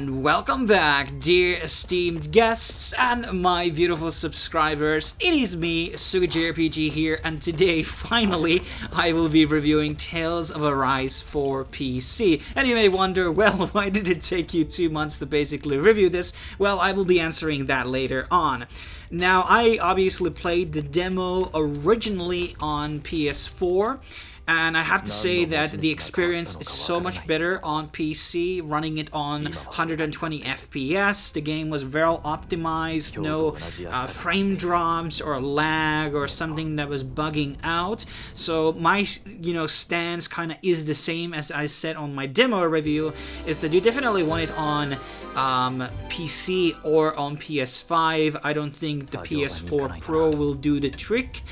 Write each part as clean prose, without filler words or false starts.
And welcome back, dear esteemed guests and my beautiful subscribers. It is me, Sugi JRPG here, and today, finally, I will be reviewing Tales of Arise for PC. And you may wonder, well, why did it take you 2 months to basically review this? Well, I will be answering that later on. Now, I obviously played the demo originally on PS4, and I have to say that the experience is so much better on PC, running it on 120 FPS. The game was well optimized, no frame drops or lag or something that was bugging out. So my, stance kind of is the same as I said on my demo review, is that you definitely want it on PC or on PS5. I don't think the PS4 Pro will do the trick.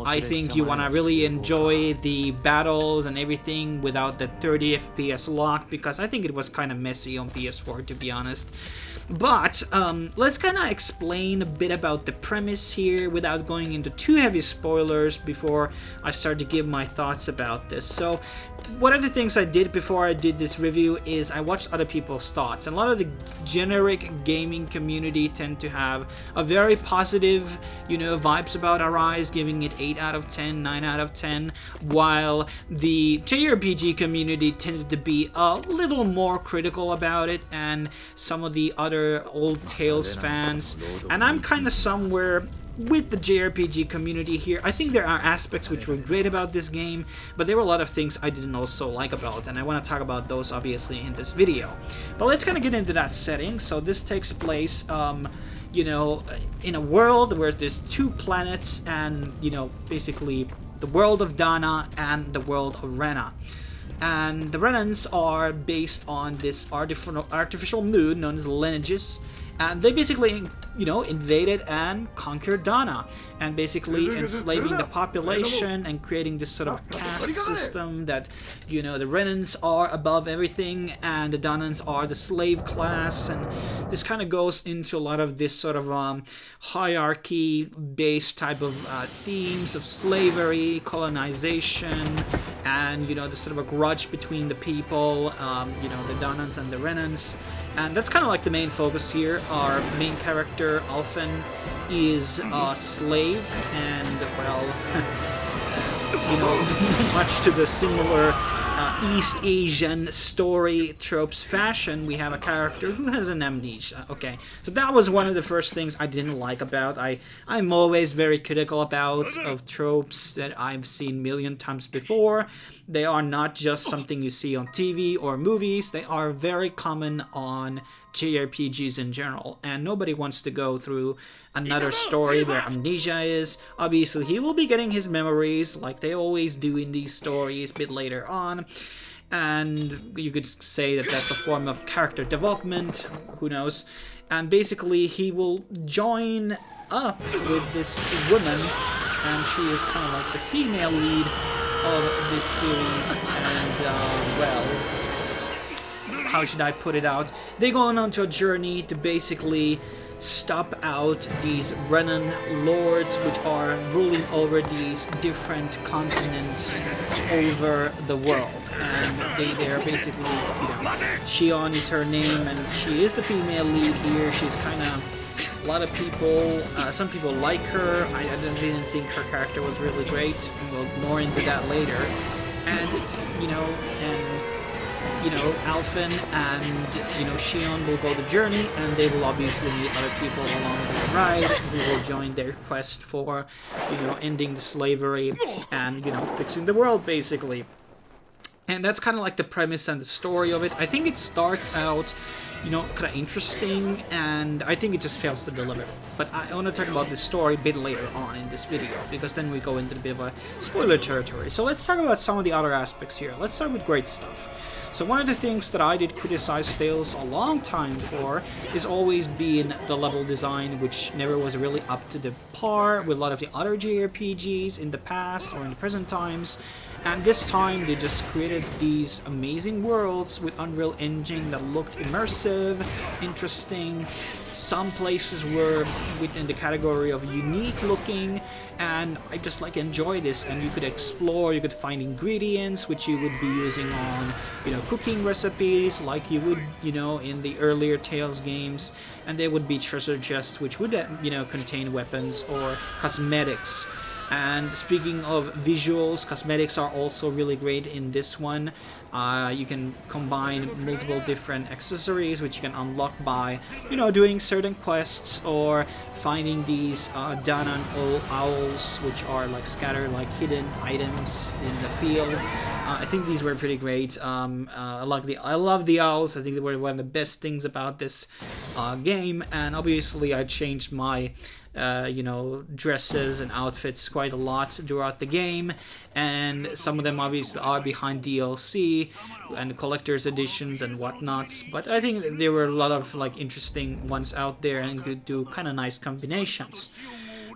I think you want to really enjoy the battles and everything without the 30 FPS lock, because I think it was kind of messy on PS4, to be honest. But let's kind of explain a bit about the premise here without going into too heavy spoilers before I start to give my thoughts about this. So one of the things I did before I did this review is I watched other people's thoughts, and a lot of the generic gaming community tend to have a very positive, vibes about Arise, giving it 8 out of 10, 9 out of 10, while the JRPG community tended to be a little more critical about it, and some of the other old Tales fans, and I'm kind of somewhere with the JRPG community here. I think there are aspects which were great about this game, but there were a lot of things I didn't also like about, and I want to talk about those obviously in this video. But let's kind of get into that setting. So this takes place in a world where there's 2 planets, and basically the world of Dahna and the world of Rena. And the Renans are based on this artificial moon known as lineages, and they basically, invaded and conquered Dahna, and basically enslaving the population and creating this sort of caste system that, the Renans are above everything and the Dahnans are the slave class, and this kind of goes into a lot of this sort of hierarchy-based type of themes of slavery, colonization, and, the sort of a grudge between the people, the Dahnans and the Renans. And that's kind of like the main focus here. Our main character, Alphen, is a slave, and, well, much to the similar East Asian story tropes fashion, we have a character who has an amnesia. Okay, so that was one of the first things I didn't like about. I'm always very critical of tropes that I've seen a million times before. They are not just something you see on TV or movies. They are very common on JRPGs in general, and nobody wants to go through another story where amnesia is. Obviously, he will be getting his memories like they always do in these stories a bit later on, and you could say that that's a form of character development, who knows. And basically, he will join up with this woman, and she is kind of like the female lead of this series, and how should I put it out? They go on to a journey to basically stop out these Renan lords, which are ruling over these different continents over the world. And they are basically, Shion is her name, and she is the female lead here. She's kind of, a lot of people, some people like her. I didn't think her character was really great. We'll more into that later. And, Alphen and, Shion will go the journey, and they will obviously meet other people along the ride who will join their quest for, ending the slavery and, fixing the world, basically. And that's kind of like the premise and the story of it. I think it starts out, kind of interesting, and I think it just fails to deliver. But I want to talk about the story a bit later on in this video, because then we go into a bit of a spoiler territory. So let's talk about some of the other aspects here. Let's start with great stuff. So one of the things that I did criticize Tales a long time for is always being the level design, which never was really up to the par with a lot of the other JRPGs in the past or in the present times. And this time they just created these amazing worlds with Unreal Engine that looked immersive, interesting. Some places were within the category of unique looking, and I just like enjoy this. And you could explore, you could find ingredients which you would be using on, cooking recipes like you would, in the earlier Tales games. And there would be treasure chests which would, contain weapons or cosmetics. And speaking of visuals, cosmetics are also really great in this one. You can combine multiple different accessories which you can unlock by, doing certain quests or finding these Dahnan owls, which are like scattered, like hidden items in the field. I think these were pretty great. I love the owls. I think they were one of the best things about this game. And obviously, I changed my dresses and outfits quite a lot throughout the game, and some of them obviously are behind DLC and collector's editions and whatnots, but I think there were a lot of like interesting ones out there and could do kind of nice combinations.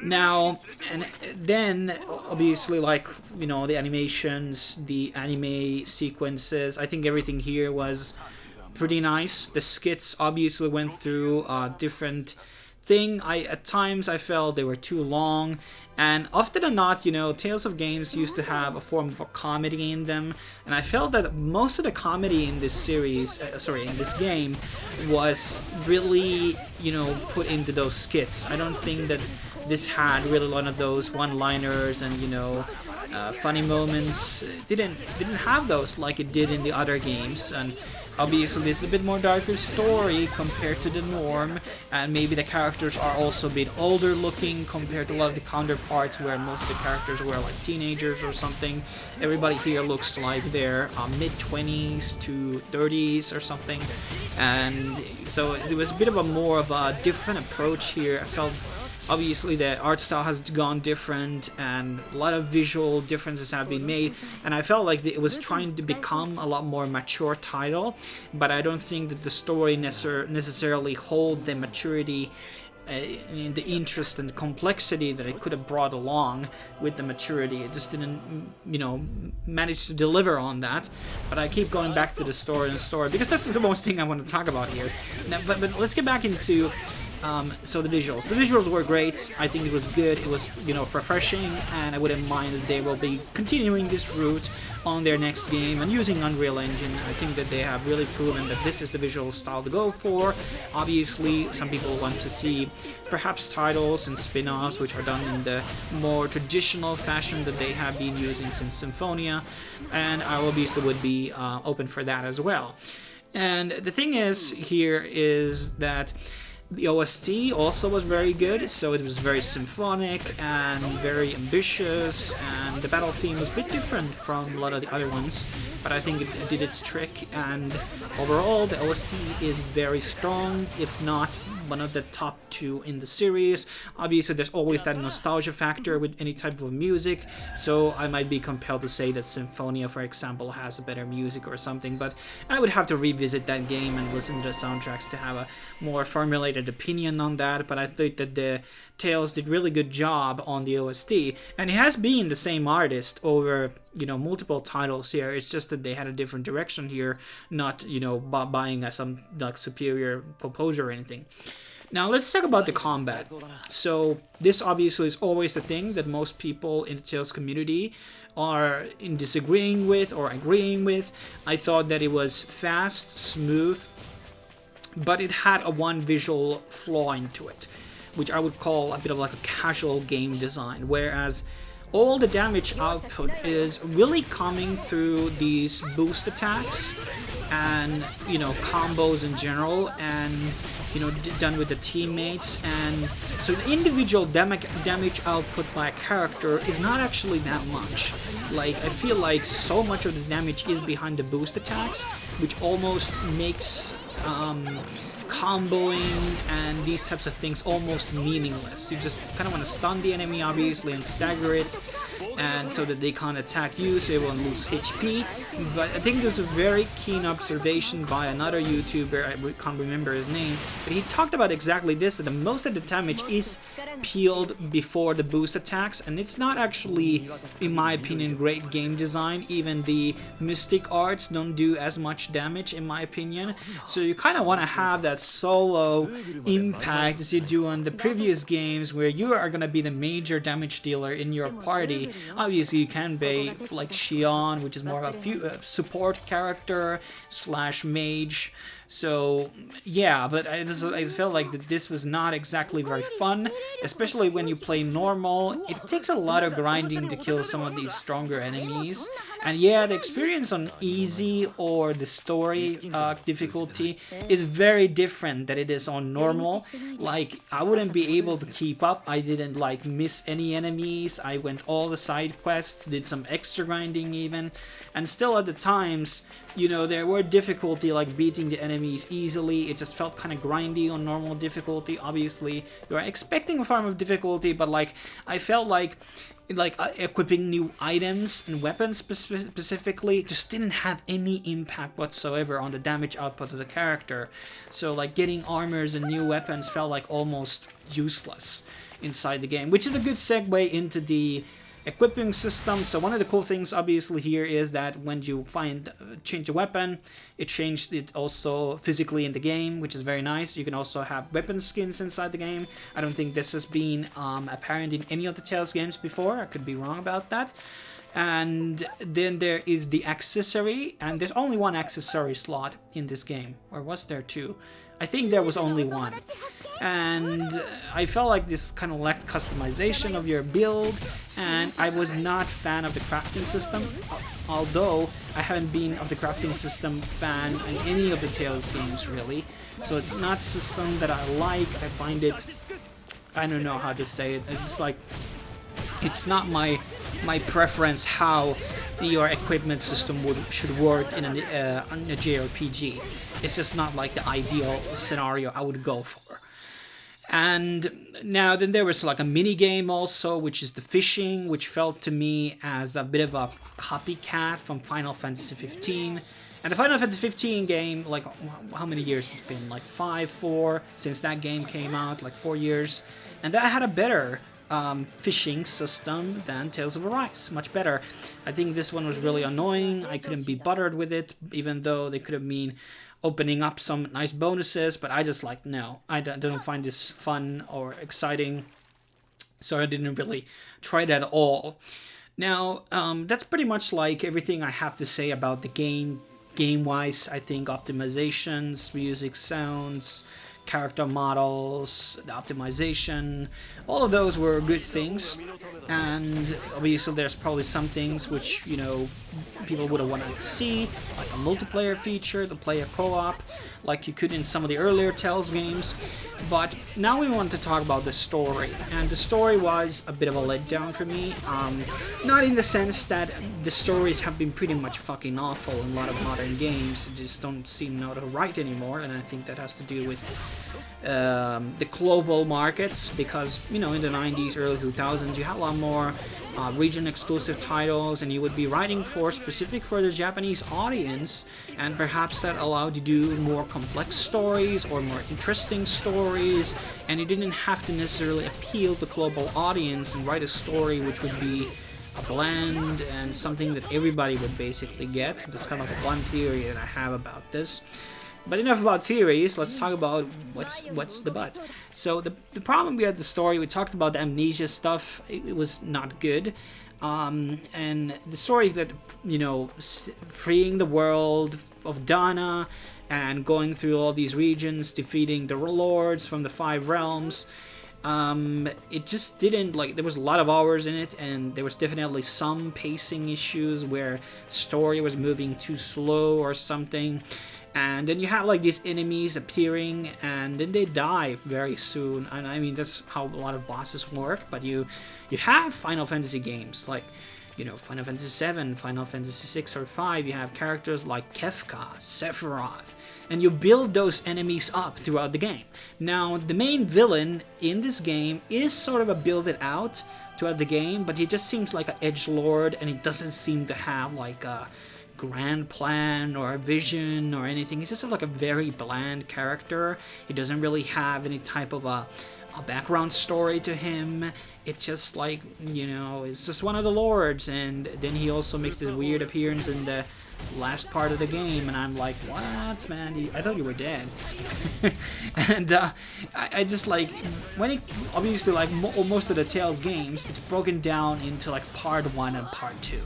Now, and then obviously, like, the animations, the anime sequences, I think everything here was pretty nice. The skits obviously went through different thing. At times I felt they were too long, and often than not, Tales of games used to have a form of a comedy in them, and I felt that most of the comedy in this series, in this game, was really, put into those skits. I don't think that this had really one of those one-liners and, funny moments. It didn't have those like it did in the other games. And obviously this is a bit more darker story compared to the norm, and maybe the characters are also a bit older looking compared to a lot of the counterparts where most of the characters were like teenagers or something. Everybody here looks like they're mid-20s to 30s or something, and so it was a bit of a more of a different approach here. I felt obviously the art style has gone different and a lot of visual differences have been made, and I felt like it was trying to become a lot more mature title, but I don't think that the story necessarily hold the maturity in the interest and the complexity that it could have brought along with the maturity. It just didn't, manage to deliver on that. But I keep going back to the story because that's the most thing I want to talk about here. Now, but let's get back into so the visuals. The visuals were great. I think it was good. It was, refreshing, and I wouldn't mind that they will be continuing this route on their next game and using Unreal Engine. I think that they have really proven that this is the visual style to go for. Obviously, some people want to see perhaps titles and spin-offs which are done in the more traditional fashion that they have been using since Symphonia, and I obviously would be open for that as well. And the thing is here is that the OST also was very good, so it was very symphonic and very ambitious, and the battle theme was a bit different from a lot of the other ones, but I think it did its trick, and overall the OST is very strong, if not one of the top 2 in the series. Obviously there's always that nostalgia factor with any type of music, so I might be compelled to say that Symphonia, for example, has a better music or something, but I would have to revisit that game and listen to the soundtracks to have a more formulated opinion on that. But I think that the Tales did really good job on the OST, and it has been the same artist over multiple titles here. It's just that they had a different direction here, not buying some like superior composer or anything. Now let's talk about the combat. So this obviously is always the thing that most people in the Tales community are in disagreeing with or agreeing with. I thought that it was fast, smooth, but it had a one visual flaw into it, which I would call a bit of like a casual game design, whereas all the damage output is really coming through these boost attacks and combos in general, and done with the teammates. And so the individual damage output by a character is not actually that much. Like, I feel like so much of the damage is behind the boost attacks, which almost makes comboing and these types of things almost meaningless. You just kind of want to stun the enemy, obviously, and stagger it. and so that they can't attack you, so you won't lose HP. But I think there's a very keen observation by another YouTuber, I can't remember his name, but he talked about exactly this, that the most of the damage is peeled before the boost attacks, and it's not actually, in my opinion, great game design. Even the mystic arts don't do as much damage, in my opinion, so you kind of want to have that solo impact as you do on the previous games, where you are going to be the major damage dealer in your party. Obviously you can be like Shion, which is more of a support character / mage. So yeah, but I felt like that this was not exactly very fun, especially when you play normal. It takes a lot of grinding to kill some of these stronger enemies, and yeah, the experience on easy or the story difficulty is very different than it is on normal. Like, I wouldn't be able to keep up. I didn't like miss any enemies. I went all the side quests, did some extra grinding even, and still at the times, you know, there were difficulty like beating the enemies easily. It just felt kind of grindy on normal difficulty. Obviously, you are expecting a form of difficulty, but like, I felt like equipping new items and weapons specifically just didn't have any impact whatsoever on the damage output of the character. So like getting armors and new weapons felt like almost useless inside the game, which is a good segue into the equipping system. So one of the cool things obviously here is that when you change a weapon, it changed it also physically in the game, which is very nice. You can also have weapon skins inside the game. I don't think this has been apparent in any of the Tales games before. I could be wrong about that. And then there is the accessory, and there's only one accessory slot in this game, or was there two? I think there was only one. And I felt like this kind of lacked customization of your build, and I was not fan of the crafting system, although I haven't been of the crafting system fan in any of the Tales games really. So it's not a system that I like. I find it, I don't know how to say it, it's like, it's not my preference how your equipment system should work in a JRPG. It's just not like the ideal scenario I would go for. And now then there was like a mini game also, which is the fishing, which felt to me as a bit of a copycat from Final Fantasy 15. And the Final Fantasy 15 game, like, how many years it's been? Like 4 since that game came out, like 4 years. And that had a better fishing system than Tales of Arise, much better. I think this one was really annoying. I couldn't be bothered with it, even though they could have been opening up some nice bonuses, but I just like, no, I don't find this fun or exciting, so I didn't really try it at all. Now, that's pretty much like everything I have to say about the game. Game-wise, I think optimizations, music, sounds, character models, the optimization, all of those were good things. And obviously there's probably some things which, you know, people would have wanted to see, like a multiplayer feature, the player co-op, like you could in some of the earlier Tales games. But now we want to talk about the story, and the story was a bit of a letdown for me. Not in the sense that the stories have been pretty much fucking awful in a lot of modern games, they just don't seem not right anymore, and I think that has to do with the global markets, because, you know, in the 90s, early 2000s, you had a lot more region exclusive titles, and you would be writing specific for the Japanese audience, and perhaps that allowed you to do more complex stories or more interesting stories, and you didn't have to necessarily appeal to the global audience and write a story which would be a blend and something that everybody would basically get. That's kind of one theory that I have about this. But enough about theories, let's talk about what's the but. So the problem we had the story, we talked about the amnesia stuff, it was not good. And the story that, you know, freeing the world of Dahna and going through all these regions, defeating the lords from the 5 realms, it just didn't, like, there was a lot of hours in it, and there was definitely some pacing issues where story was moving too slow or something. And then you have like these enemies appearing, and then they die very soon. And I mean, that's how a lot of bosses work. But you have Final Fantasy games like, you know, Final Fantasy 7, Final Fantasy 6 or 5. You have characters like Kefka, Sephiroth, and you build those enemies up throughout the game. Now, the main villain in this game is sort of a build it out throughout the game, but he just seems like an edgelord, and he doesn't seem to have like a grand plan or a vision or anything. He's just like a very bland character. He doesn't really have any type of a background story to him. It's just like, you know, it's just one of the lords, and then he also makes this weird appearance in the last part of the game, and I'm like, what, man? I thought you were dead. And I just like, when it, obviously like most of the Tales games, it's broken down into like part 1 and part 2.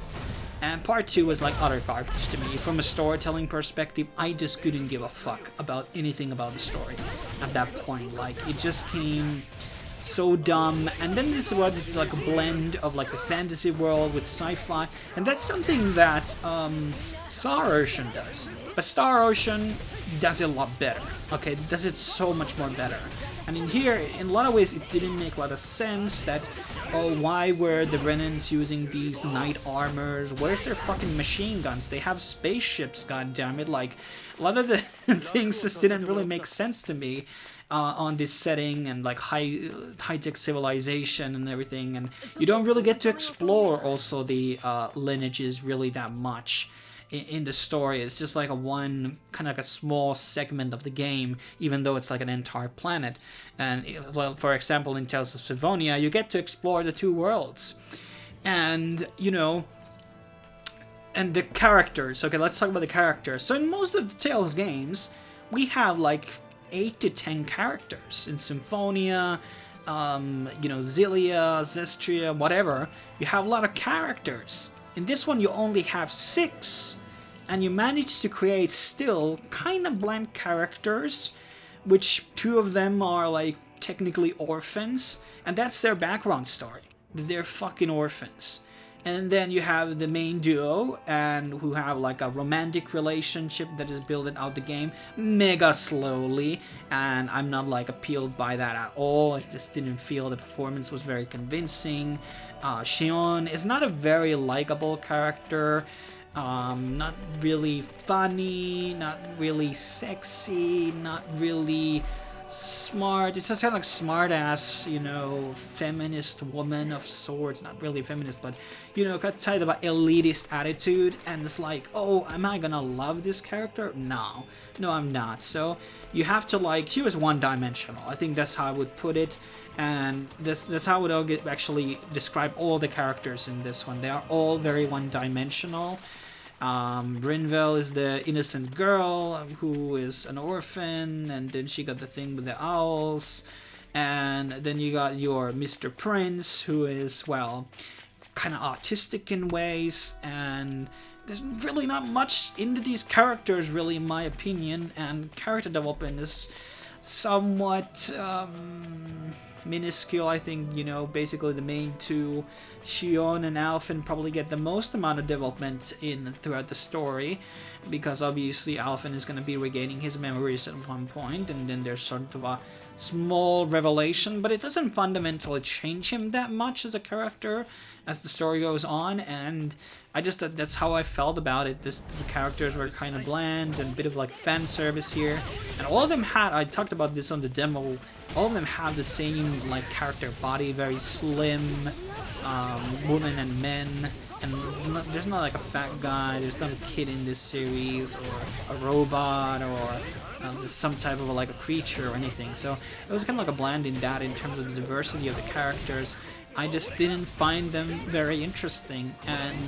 And part 2 was like utter garbage to me. From a storytelling perspective, I just couldn't give a fuck about anything about the story at that point. Like, it just came so dumb. And then this is like a blend of like the fantasy world with sci-fi, and that's something that Star Ocean does. But Star Ocean does it a lot better. Okay, it does it so much more better. And in here, in a lot of ways, it didn't make a lot of sense that, oh, why were the Renans using these knight armors? Where's their fucking machine guns? They have spaceships, goddammit. Like, a lot of the things just didn't really make sense to me on this setting and like high-tech civilization and everything. And you don't really get to explore also the lineages really that much in the story. It's just like a one, kind of like a small segment of the game, even though it's like an entire planet. And, well, for example, in Tales of Symphonia, you get to explore the 2 worlds. And, you know, and the characters. Okay, let's talk about the characters. So in most of the Tales games, we have like 8 to 10 characters. In Symphonia, you know, Xillia, Zestiria, whatever, you have a lot of characters. In this one, you only have 6, and you manage to create still kind of bland characters, which 2 of them are like technically orphans, and that's their background story. They're fucking orphans. And then you have the main duo, and who have like a romantic relationship that is building out the game mega slowly, and I'm not like appealed by that at all. I just didn't feel the performance was very convincing. Shion is not a very likable character, not really funny, not really sexy, not really smart. It's just kind of like smart ass, you know, feminist woman of sorts. Not really feminist, but, you know, got kind of an elitist attitude. And it's like, oh, am I gonna love this character? No, I'm not. So you have to like, she was one-dimensional. I think that's how I would put it. And that's how I would actually describe all the characters in this one. They are all very one-dimensional. Brinvel is the innocent girl who is an orphan, and then she got the thing with the owls. And then you got your Mr. Prince, who is, well, kind of autistic in ways, and there's really not much into these characters, really, in my opinion, and character development is somewhat minuscule. I think, you know, basically the main 2, Shion and Alphen, probably get the most amount of development in throughout the story, because obviously Alphen is going to be regaining his memories at one point, and then there's sort of a small revelation, but it doesn't fundamentally change him that much as a character as the story goes on. And I just, that's how I felt about it. The characters were kind of bland and a bit of like fan service here, and all of them had, I talked about this on the demo, all of them have the same like character body, very slim, women and men, and there's not like a fat guy, there's not a kid in this series, or a robot, or some type of like a creature or anything. So it was kind of like a bland in that, in terms of the diversity of the characters. I just didn't find them very interesting, and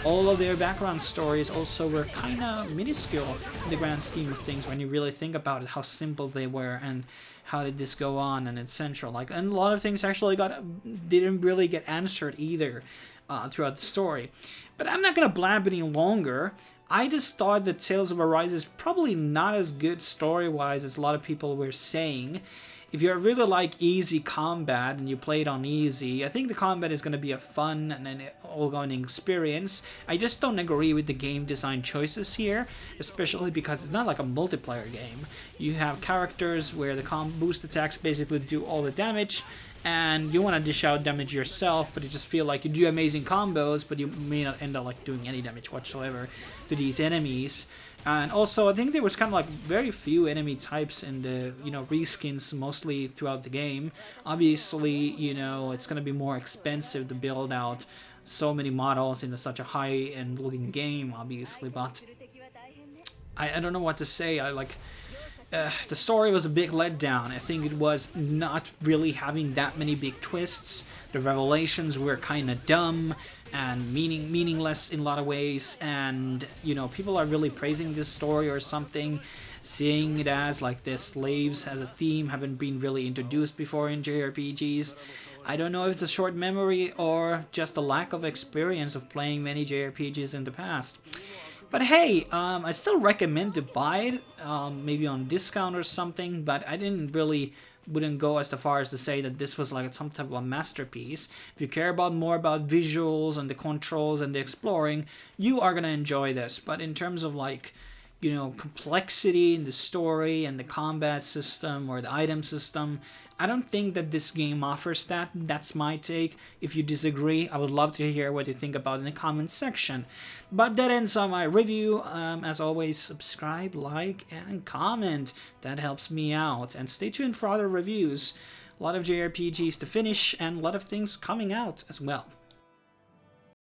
all of their background stories also were kind of minuscule in the grand scheme of things when you really think about it, how simple they were, and how did this go on, and etc. Like, and a lot of things actually didn't really get answered either throughout the story. But I'm not gonna blab any longer. I just thought that Tales of Arise is probably not as good story-wise as a lot of people were saying. If you really like easy combat and you play it on easy, I think the combat is going to be a fun and an all-going experience. I just don't agree with the game design choices here, especially because it's not like a multiplayer game. You have characters where the boost attacks basically do all the damage, and you want to dish out damage yourself, but you just feel like you do amazing combos, but you may not end up like doing any damage whatsoever to these enemies. And also, I think there was kind of like very few enemy types in the, reskins mostly throughout the game. Obviously, it's going to be more expensive to build out so many models in such a high-end looking game, obviously, but I don't know what to say. The story was a big letdown. I think it was not really having that many big twists. The revelations were kind of dumb and meaningless in a lot of ways, and people are really praising this story or something, seeing it as like the slaves as a theme haven't been really introduced before in JRPGs. I don't know if it's a short memory or just a lack of experience of playing many JRPGs in the past. But hey, I still recommend to buy it, maybe on discount or something, but I wouldn't go as far as to say that this was like some type of a masterpiece. If you care more about visuals and the controls and the exploring, you are gonna enjoy this. But in terms of complexity in the story and the combat system or the item system, I don't think that this game offers that. That's my take. If you disagree, I would love to hear what you think about in the comments section. But that ends on my review. As always, subscribe, like, and comment. That helps me out. And stay tuned for other reviews. A lot of JRPGs to finish and a lot of things coming out as well.